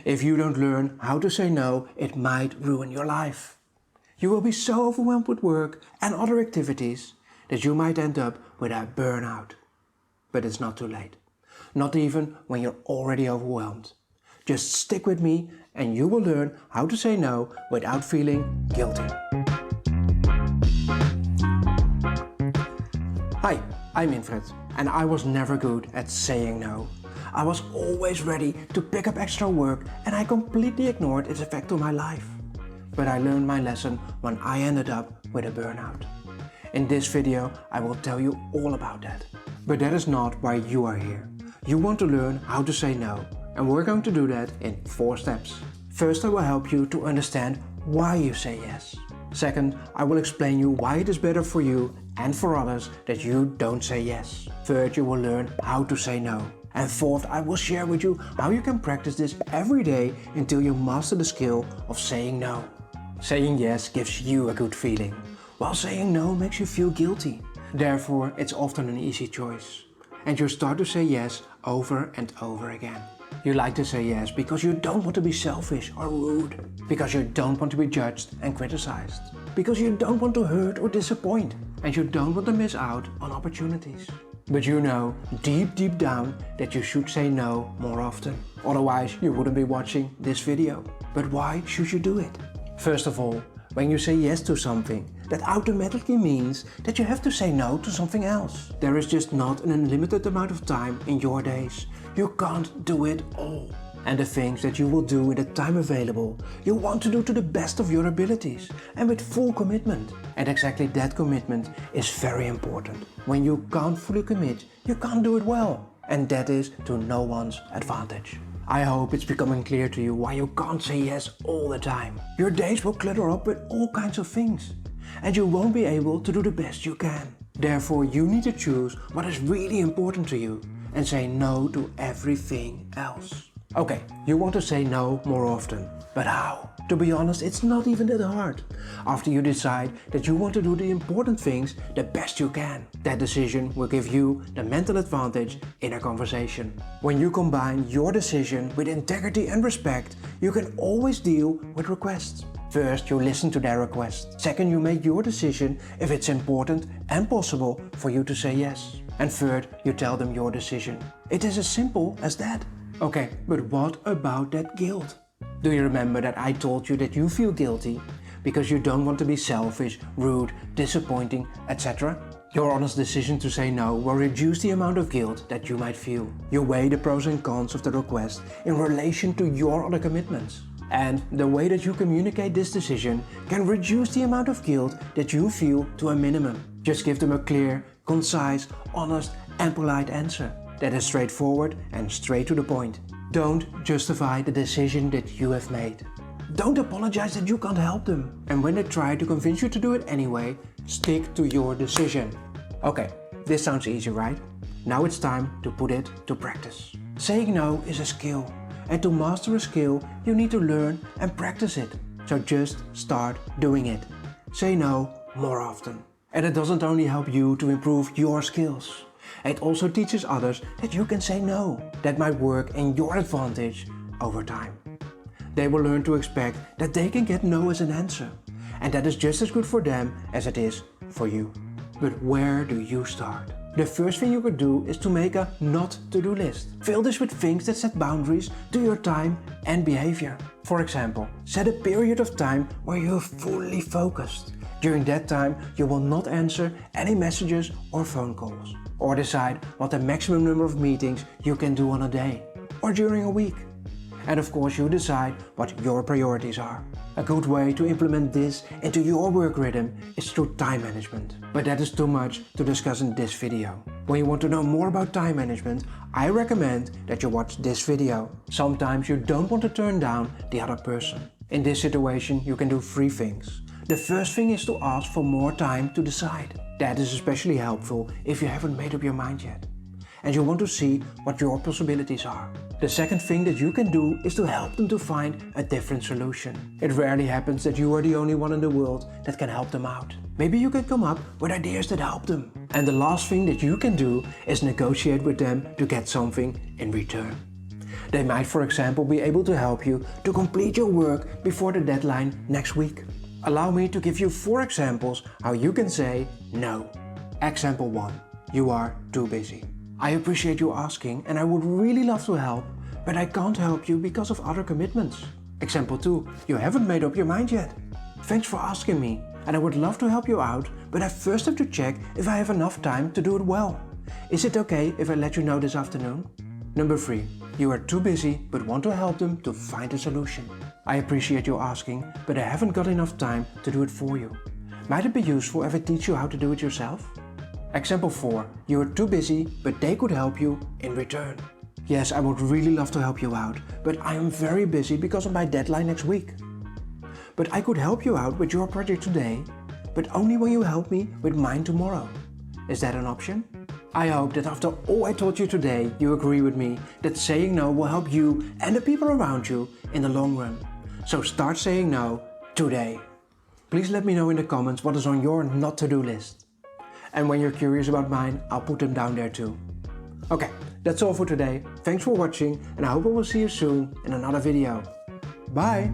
If you don't learn how to say no, it might ruin your life. You will be so overwhelmed with work and other activities that you might end up with a burnout. But it's not too late. Not even when you're already overwhelmed. Just stick with me and you will learn how to say no without feeling guilty. Hi, I'm Winfred and I was never good at saying no. I was always ready to pick up extra work and I completely ignored its effect on my life. But I learned my lesson when I ended up with a burnout. In this video I will tell you all about that. But that is not why you are here. You want to learn how to say no, and we're going to do that in 4 steps. First, I will help you to understand why you say yes. Second, I will explain you why it is better for you and for others that you don't say yes. Third, you will learn how to say no. And fourth, I will share with you how you can practice this every day until you master the skill of saying no. Saying yes gives you a good feeling, while saying no makes you feel guilty. Therefore, it's often an easy choice. And you start to say yes over and over again. You like to say yes because you don't want to be selfish or rude, because you don't want to be judged and criticized, because you don't want to hurt or disappoint, and you don't want to miss out on opportunities. But you know deep down that you should say no more often. Otherwise you wouldn't be watching this video. But why should you do it? First of all, when you say yes to something, that automatically means that you have to say no to something else. There is just not an unlimited amount of time in your days. You can't do it all. And the things that you will do in the time available, you want to do to the best of your abilities and with full commitment. And exactly that commitment is very important. When you can't fully commit, you can't do it well. And that is to no one's advantage. I hope it's becoming clear to you why you can't say yes all the time. Your days will clutter up with all kinds of things, and you won't be able to do the best you can. Therefore, you need to choose what is really important to you and say no to everything else. Okay, you want to say no more often, but how? To be honest, it's not even that hard. After you decide that you want to do the important things the best you can, that decision will give you the mental advantage in a conversation. When you combine your decision with integrity and respect, you can always deal with requests. First, you listen to their request. Second, you make your decision if it's important and possible for you to say yes. And third, you tell them your decision. It is as simple as that. Okay, but what about that guilt? Do you remember that I told you that you feel guilty because you don't want to be selfish, rude, disappointing, etc.? Your honest decision to say no will reduce the amount of guilt that you might feel. You weigh the pros and cons of the request in relation to your other commitments. And the way that you communicate this decision can reduce the amount of guilt that you feel to a minimum. Just give them a clear, concise, honest and polite answer that is straightforward and straight to the point. Don't justify the decision that you have made. Don't apologize that you can't help them. And when they try to convince you to do it anyway, stick to your decision. Okay, this sounds easy, right? Now it's time to put it to practice. Saying no is a skill. And to master a skill, you need to learn and practice it. So just start doing it. Say no more often. And it doesn't only help you to improve your skills. It also teaches others that you can say no. That might work in your advantage over time. They will learn to expect that they can get no as an answer. And that is just as good for them as it is for you. But where do you start? The first thing you could do is to make a not to-do list. Fill this with things that set boundaries to your time and behavior. For example, set a period of time where you're fully focused. During that time, you will not answer any messages or phone calls. Or decide what the maximum number of meetings you can do on a day or during a week. And of course you decide what your priorities are. A good way to implement this into your work rhythm is through time management. But that is too much to discuss in this video. When you want to know more about time management, I recommend that you watch this video. Sometimes you don't want to turn down the other person. In this situation you can do 3 things. The first thing is to ask for more time to decide. That is especially helpful if you haven't made up your mind yet and you want to see what your possibilities are. The second thing that you can do is to help them to find a different solution. It rarely happens that you are the only one in the world that can help them out. Maybe you can come up with ideas that help them. And the last thing that you can do is negotiate with them to get something in return. They might, for example, be able to help you to complete your work before the deadline next week. Allow me to give you 4 examples how you can say no. Example 1. You are too busy. I appreciate you asking and I would really love to help, but I can't help you because of other commitments. Example 2. You haven't made up your mind yet. Thanks for asking me and I would love to help you out, but I first have to check if I have enough time to do it well. Is it okay if I let you know this afternoon? Number 3. You are too busy but want to help them to find a solution. I appreciate you asking, but I haven't got enough time to do it for you. Might it be useful if I teach you how to do it yourself? Example 4. You are too busy, but they could help you in return. Yes, I would really love to help you out, but I am very busy because of my deadline next week. But I could help you out with your project today, but only when you help me with mine tomorrow. Is that an option? I hope that after all I told you today, you agree with me that saying no will help you and the people around you in the long run. So start saying no today. Please let me know in the comments what is on your not to-do list. And when you're curious about mine, I'll put them down there too. Okay, that's all for today. Thanks for watching and I hope I will see you soon in another video. Bye!